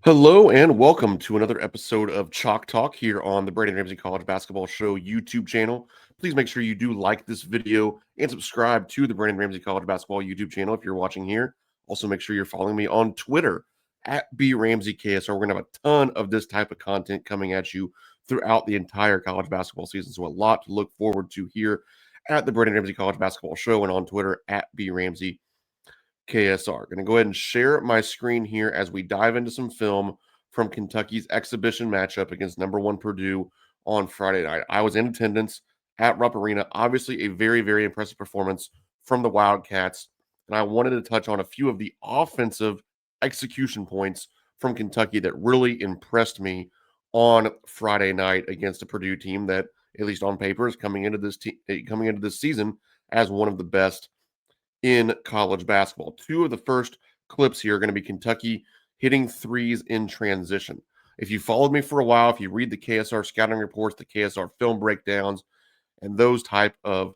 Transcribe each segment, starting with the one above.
Hello and welcome to another episode of Chalk Talk here on the Brandon Ramsey College Basketball Show YouTube channel. Please make sure you do like this video and subscribe to the Brandon Ramsey College Basketball YouTube channel if you're watching here. Also, make sure you're following me on Twitter at BRamseyKSR. We're going to have a ton of this type of content coming at you throughout the entire college basketball season. So a lot to look forward to here at the Brandon Ramsey College Basketball Show and on Twitter at BRamsey. KSR. Going to go ahead and share my screen here as we dive into some film from Kentucky's exhibition matchup against number one Purdue on Friday night. I was in attendance at Rupp Arena. Obviously, a very, very impressive performance from the Wildcats. And I wanted to touch on a few of the offensive execution points from Kentucky that really impressed me on Friday night against a Purdue team that, at least on paper, is coming into this season as one of the best in college basketball. Two of the first clips here are going to be Kentucky hitting threes in transition. If you followed me for a while, if you read the KSR scouting reports, the KSR film breakdowns, and those type of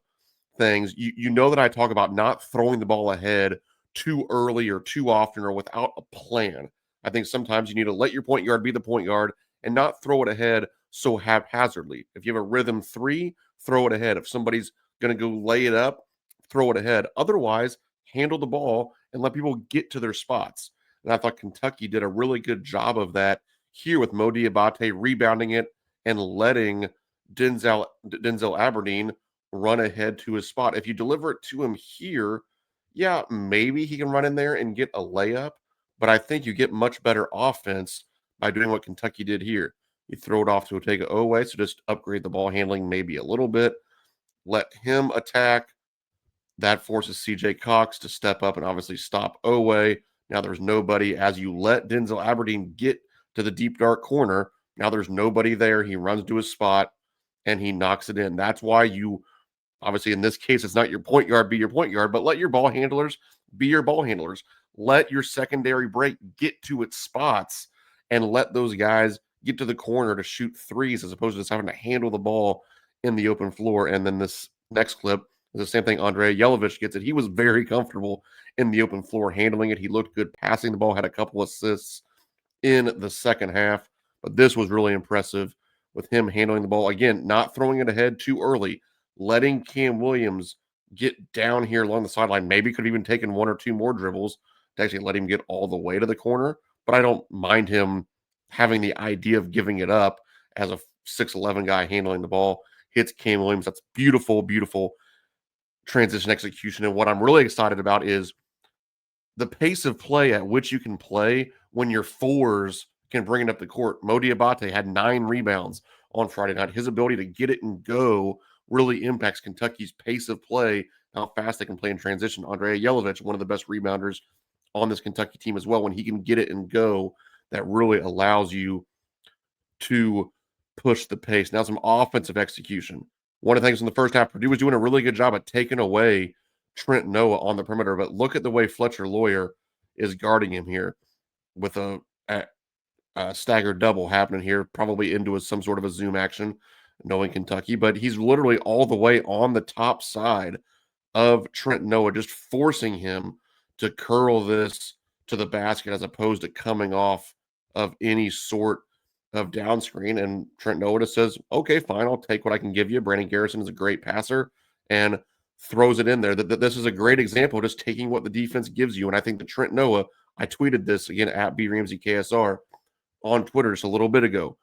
things, you know that I talk about not throwing the ball ahead too early or too often or without a plan. I think sometimes you need to let your point guard be the point guard and not throw it ahead so haphazardly. If you have a rhythm three, throw it ahead. If somebody's going to go lay it up, throw it ahead. Otherwise, handle the ball and let people get to their spots. And I thought Kentucky did a really good job of that here with Mo Diabate rebounding it and letting Denzel Aberdeen run ahead to his spot. If you deliver it to him here, yeah, maybe he can run in there and get a layup, but I think you get much better offense by doing what Kentucky did here. You throw it off to Otega Oweh, so just upgrade the ball handling maybe a little bit, let him attack. That forces CJ Cox to step up and obviously stop Oweh. Now there's nobody. As you let Denzel Aberdeen get to the deep dark corner, now there's nobody there. He runs to his spot and he knocks it in. That's why you, obviously in this case, it's not your point guard be your point guard, but let your ball handlers be your ball handlers. Let your secondary break get to its spots and let those guys get to the corner to shoot threes as opposed to just having to handle the ball in the open floor. And then this next clip, the same thing. Andrei Yelovich gets it. He was very comfortable in the open floor handling it. He looked good passing the ball, had a couple assists in the second half. But this was really impressive with him handling the ball. Again, not throwing it ahead too early, letting Cam Williams get down here along the sideline. Maybe could have even taken one or two more dribbles to actually let him get all the way to the corner. But I don't mind him having the idea of giving it up as a 6'11 guy handling the ball. Hits Cam Williams. That's beautiful, beautiful transition execution. And what I'm really excited about is the pace of play at which you can play when your fours can bring it up the court. Mo Diabate had 9 rebounds on Friday night. His ability to get it and go really impacts Kentucky's pace of play, how fast they can play in transition. Andrei Yelovich, one of the best rebounders on this Kentucky team as well. When he can get it and go, that really allows you to push the pace. Now some offensive execution. One of the things in the first half, Purdue was doing a really good job at taking away Trent Noah on the perimeter, but look at the way Fletcher Lawyer is guarding him here with a staggered double happening here, probably into some sort of a zoom action, knowing Kentucky, but he's literally all the way on the top side of Trent Noah, just forcing him to curl this to the basket as opposed to coming off of any sort of down screen. And Trent Noah just says, okay, fine, I'll take what I can give you. Brandon Garrison is a great passer and throws it in there. This is a great example of just taking what the defense gives you. And I think that Trent Noah, I tweeted this again at BRamseyKSR on Twitter just a little bit ago.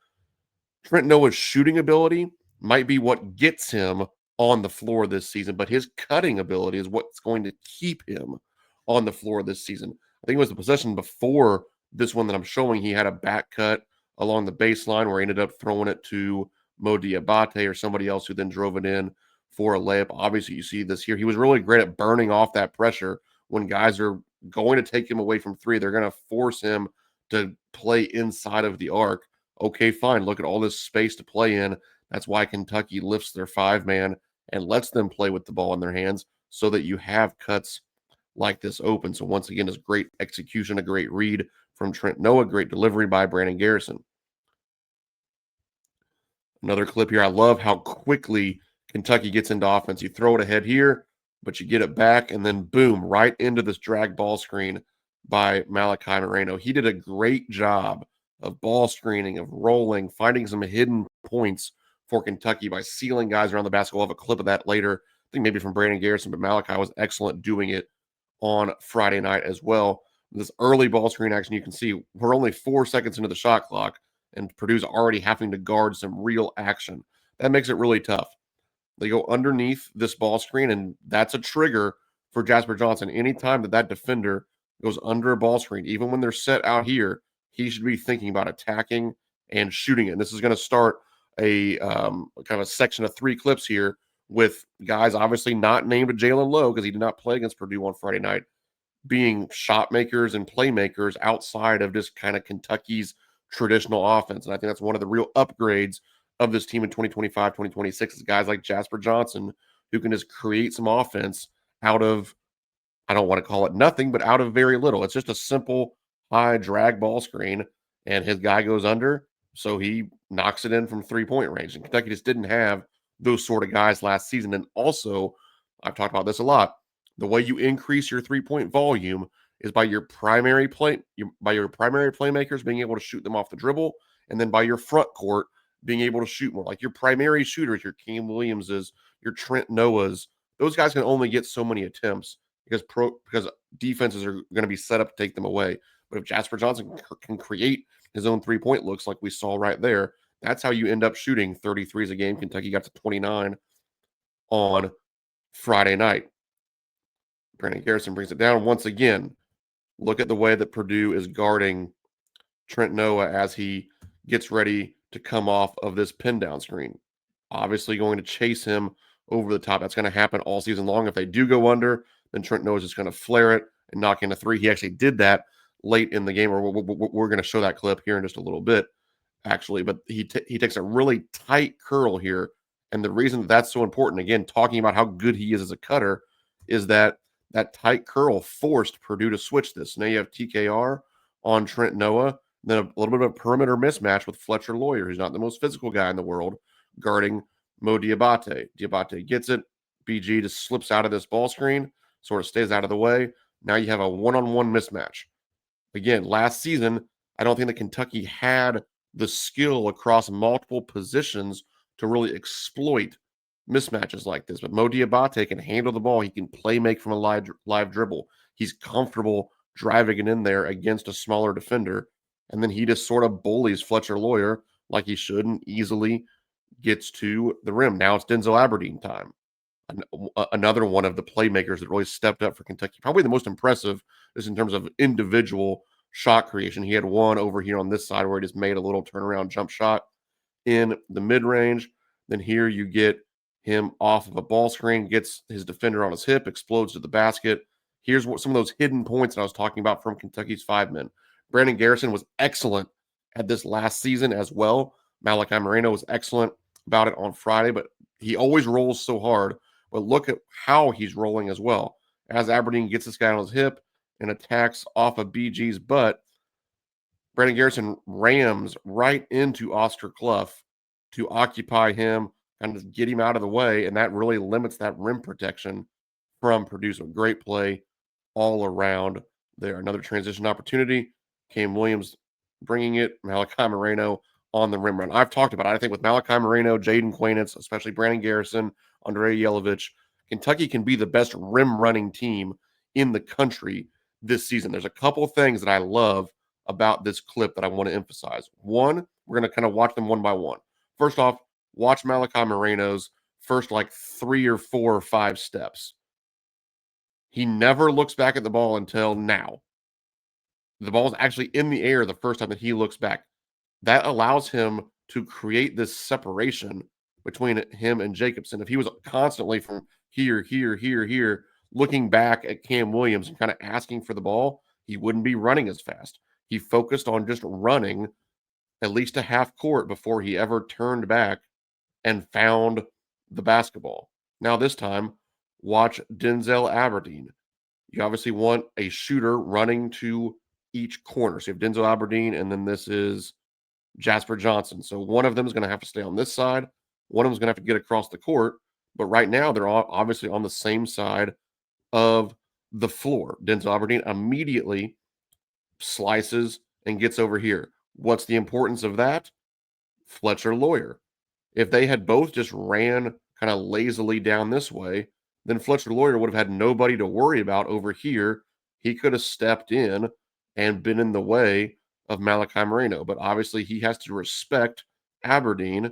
Trent Noah's shooting ability might be what gets him on the floor this season, but his cutting ability is what's going to keep him on the floor this season. I think it was the possession before this one that I'm showing. He had a back cut along the baseline where he ended up throwing it to Mo Diabate or somebody else who then drove it in for a layup. Obviously, you see this here. He was really great at burning off that pressure when guys are going to take him away from three. They're going to force him to play inside of the arc. Okay, fine. Look at all this space to play in. That's why Kentucky lifts their 5-man and lets them play with the ball in their hands so that you have cuts like this open. So once again, it's great execution, a great read from Trent Noah, great delivery by Brandon Garrison. Another clip here. I love how quickly Kentucky gets into offense. You throw it ahead here, but you get it back, and then boom, right into this drag ball screen by Malachi Moreno. He did a great job of ball screening, of rolling, finding some hidden points for Kentucky by sealing guys around the basket. We'll have a clip of that later. I think maybe from Brandon Garrison, but Malachi was excellent doing it on Friday night as well. This early ball screen action, you can see we're only 4 seconds into the shot clock, and Purdue's already having to guard some real action. That makes it really tough. They go underneath this ball screen, and that's a trigger for Jasper Johnson. Anytime that defender goes under a ball screen, even when they're set out here, he should be thinking about attacking and shooting it. And this is going to start a kind of a section of 3 clips here with guys obviously not named Jalen Lowe because he did not play against Purdue on Friday night, being shot makers and playmakers outside of just kind of Kentucky's traditional offense. And I think that's one of the real upgrades of this team in 2025, 2026 is guys like Jasper Johnson who can just create some offense out of, I don't want to call it nothing, but out of very little. It's just a simple high drag ball screen, and his guy goes under, so he knocks it in from 3-point range. And Kentucky just didn't have those sort of guys last season. And also, I've talked about this a lot. The way you increase your 3-point volume is by your primary playmakers being able to shoot them off the dribble, and then by your front court being able to shoot more. Like your primary shooters, your Cam Williamses, your Trent Noahs, those guys can only get so many attempts because defenses are going to be set up to take them away. But if Jasper Johnson can create his own 3-point looks like we saw right there, that's how you end up shooting 33s a game. Kentucky got to 29 on Friday night. Brandon Garrison brings it down once again. Look at the way that Purdue is guarding Trent Noah as he gets ready to come off of this pin down screen. Obviously going to chase him over the top. That's going to happen all season long. If they do go under, then Trent Noah is just going to flare it and knock in a 3. He actually did that late in the game, or we're going to show that clip here in just a little bit, actually. But he takes a really tight curl here. And the reason that's so important, again, talking about how good he is as a cutter, is that tight curl forced Purdue to switch this. Now you have TKR on Trent Noah, then a little bit of a perimeter mismatch with Fletcher Lawyer, who's not the most physical guy in the world, guarding Mo Diabate. Diabate gets it. BG just slips out of this ball screen, sort of stays out of the way. Now you have a one-on-one mismatch. Again, last season, I don't think that Kentucky had the skill across multiple positions to really exploit mismatches like this. But Mo Diabate can handle the ball. He can play make from a live dribble. He's comfortable driving it in there against a smaller defender. And then he just sort of bullies Fletcher Lawyer like he should and easily gets to the rim. Now it's Denzel Aberdeen time. Another one of the playmakers that really stepped up for Kentucky. Probably the most impressive is in terms of individual shot creation. He had one over here on this side where he just made a little turnaround jump shot in the mid-range. Then here you get him off of a ball screen, gets his defender on his hip, explodes to the basket. Here's what some of those hidden points that I was talking about from Kentucky's 5 men. Brandon Garrison was excellent at this last season as well. Malachi Moreno was excellent about it on Friday, but he always rolls so hard. But look at how he's rolling as well. As Aberdeen gets this guy on his hip and attacks off of BG's butt, Brandon Garrison rams right into Oscar Clough to occupy him and just get him out of the way, and that really limits that rim protection from Purdue. So great play all around there. Another transition opportunity. Cam Williams bringing it. Malachi Moreno on the rim run. I've talked about it. I think with Malachi Moreno, Jaden Quainitz, especially Brandon Garrison, Andrei Yelovich, Kentucky can be the best rim running team in the country this season. There's a couple things that I love about this clip that I want to emphasize. One, we're going to kind of watch them one by one. First off, watch Malachi Moreno's first like 3 or 4 or 5 steps. He never looks back at the ball until now. The ball is actually in the air the first time that he looks back. That allows him to create this separation between him and Jacobson. If he was constantly from here, looking back at Cam Williams and kind of asking for the ball, he wouldn't be running as fast. He focused on just running at least a half court before he ever turned back and found the basketball. Now this time, watch Denzel Aberdeen. You obviously want a shooter running to each corner. So you have Denzel Aberdeen, and then this is Jasper Johnson. So one of them is going to have to stay on this side. One of them is going to have to get across the court. But right now, they're all obviously on the same side of the floor. Denzel Aberdeen immediately slices and gets over here. What's the importance of that? Fletcher Lawyer. If they had both just ran kind of lazily down this way, then Fletcher Lawyer would have had nobody to worry about over here. He could have stepped in and been in the way of Malachi Moreno, but obviously he has to respect Aberdeen.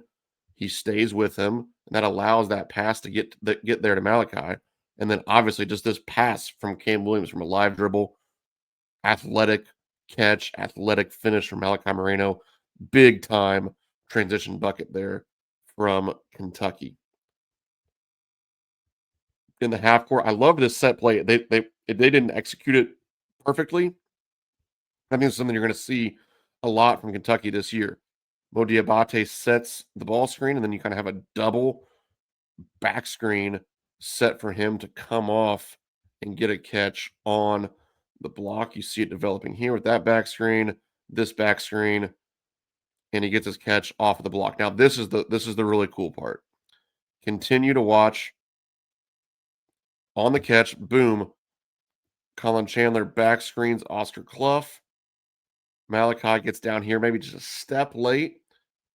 He stays with him, and that allows that pass to get there to Malachi. And then obviously just this pass from Cam Williams from a live dribble, athletic catch, athletic finish from Malachi Moreno, big time transition bucket there from Kentucky. In the half court, I love this set play. They didn't execute it perfectly. I think it's something you're going to see a lot from Kentucky this year. Mo Diabate sets the ball screen, and then you kind of have a double back screen set for him to come off and get a catch on the block. You see it developing here with that back screen, this back screen, and he gets his catch off of the block. Now, this is the really cool part. Continue to watch on the catch. Boom. Colin Chandler back screens Oscar Clough. Malachi gets down here, maybe just a step late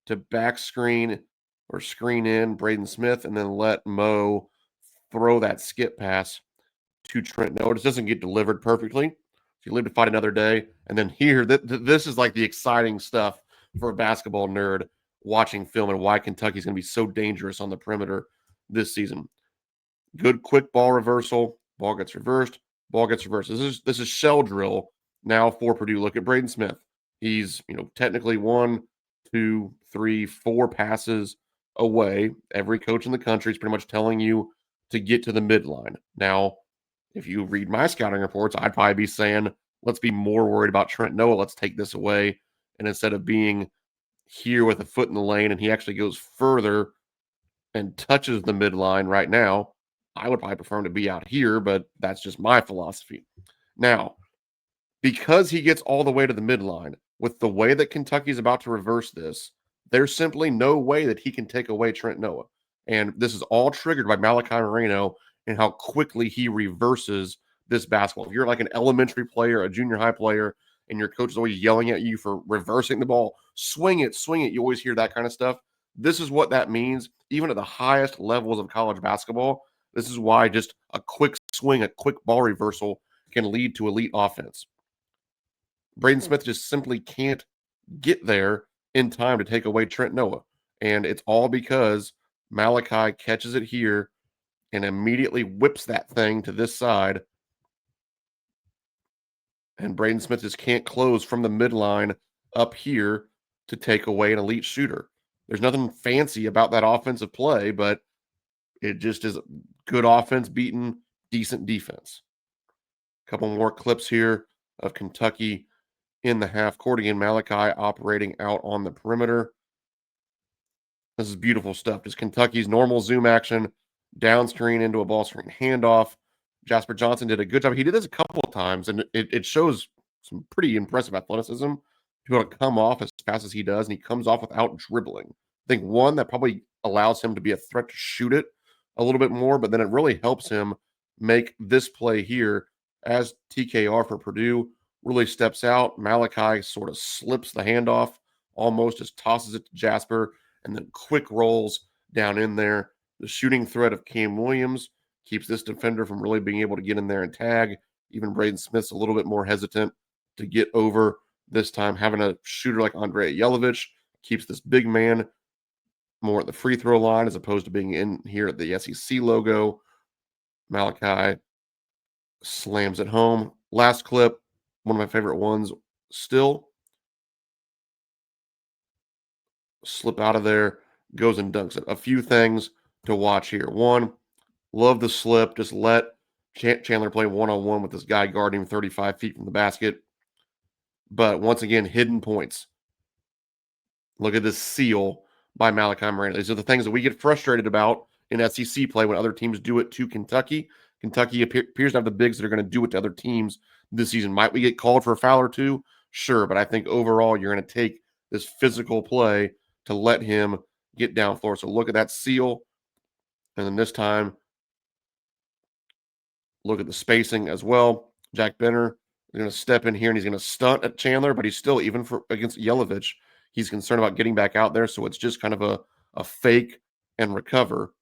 to back screen or screen in Braden Smith, and then let Mo throw that skip pass to Trent Noah. It doesn't get delivered perfectly. You live to fight another day. And then here, this is like the exciting stuff for a basketball nerd watching film and why Kentucky's going to be so dangerous on the perimeter this season. Good quick ball reversal. Ball gets reversed. Ball gets reversed. This is shell drill now for Purdue. Look at Braden Smith. He's technically 1, 2, 3, 4 passes away. Every coach in the country is pretty much telling you to get to the midline. Now, if you read my scouting reports, I'd probably be saying, let's be more worried about Trent Noah. Let's take this away. And instead of being here with a foot in the lane and he actually goes further and touches the midline right now, I would probably prefer him to be out here, but that's just my philosophy. Now, because he gets all the way to the midline, with the way that Kentucky's about to reverse this, there's simply no way that he can take away Trent Noah. And this is all triggered by Malachi Moreno and how quickly he reverses this basketball. If you're like an elementary player, a junior high player, and your coach is always yelling at you for reversing the ball, swing it, swing it. You always hear that kind of stuff. This is what that means, even at the highest levels of college basketball. This is why just a quick swing, a quick ball reversal can lead to elite offense. Braden Smith just simply can't get there in time to take away Trent Noah. And it's all because Malachi catches it here and immediately whips that thing to this side. And Braden Smith just can't close from the midline up here to take away an elite shooter. There's nothing fancy about that offensive play, but it just is good offense beating decent defense. A couple more clips here of Kentucky in the half court. Again, Malachi operating out on the perimeter. This is beautiful stuff. Just Kentucky's normal zoom action, down screen into a ball screen handoff. Jasper Johnson did a good job. He did this a couple of times, and it shows some pretty impressive athleticism to be able to come off as fast as he does, and he comes off without dribbling. I think one that probably allows him to be a threat to shoot it a little bit more, but then it really helps him make this play here as TKR for Purdue really steps out. Malachi sort of slips the handoff, almost just tosses it to Jasper, and then quick rolls down in there. The shooting threat of Cam Williams keeps this defender from really being able to get in there and tag. Even Braden Smith's a little bit more hesitant to get over this time. Having a shooter like Andrea Jelovich keeps this big man more at the free throw line as opposed to being in here at the SEC logo. Malachi slams it home. Last clip, one of my favorite ones still. Slip out of there, goes and dunks it. A few things to watch here. One, love the slip. Just let Chandler play one-on-one with this guy guarding him 35 feet from the basket. But once again, hidden points. Look at this seal by Malachi Moreno. These are the things that we get frustrated about in SEC play when other teams do it to Kentucky. Kentucky appears to have the bigs that are going to do it to other teams this season. Might we get called for a foul or two? Sure, but I think overall you're going to take this physical play to let him get down floor. So look at that seal. And then this time, look at the spacing as well. Jack Benner He's going to step in here and he's going to stunt at Chandler, but he's still, even for against Yelovich, he's concerned about getting back out there. So it's just kind of a fake and recover.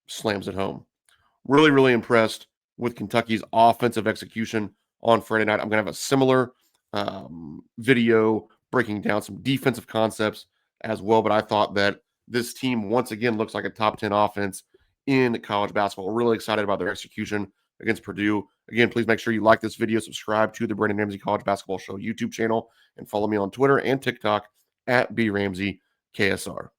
Slams it home. Really, really impressed with Kentucky's offensive execution on Friday night. I'm going to have a similar video breaking down some defensive concepts as well, but I thought that this team once again looks like a top 10 offense in college basketball. We're really excited about their execution against Purdue. Again, please make sure you like this video, subscribe to the Brandon Ramsey College Basketball Show YouTube channel, and follow me on Twitter and TikTok at BRamseyKSR.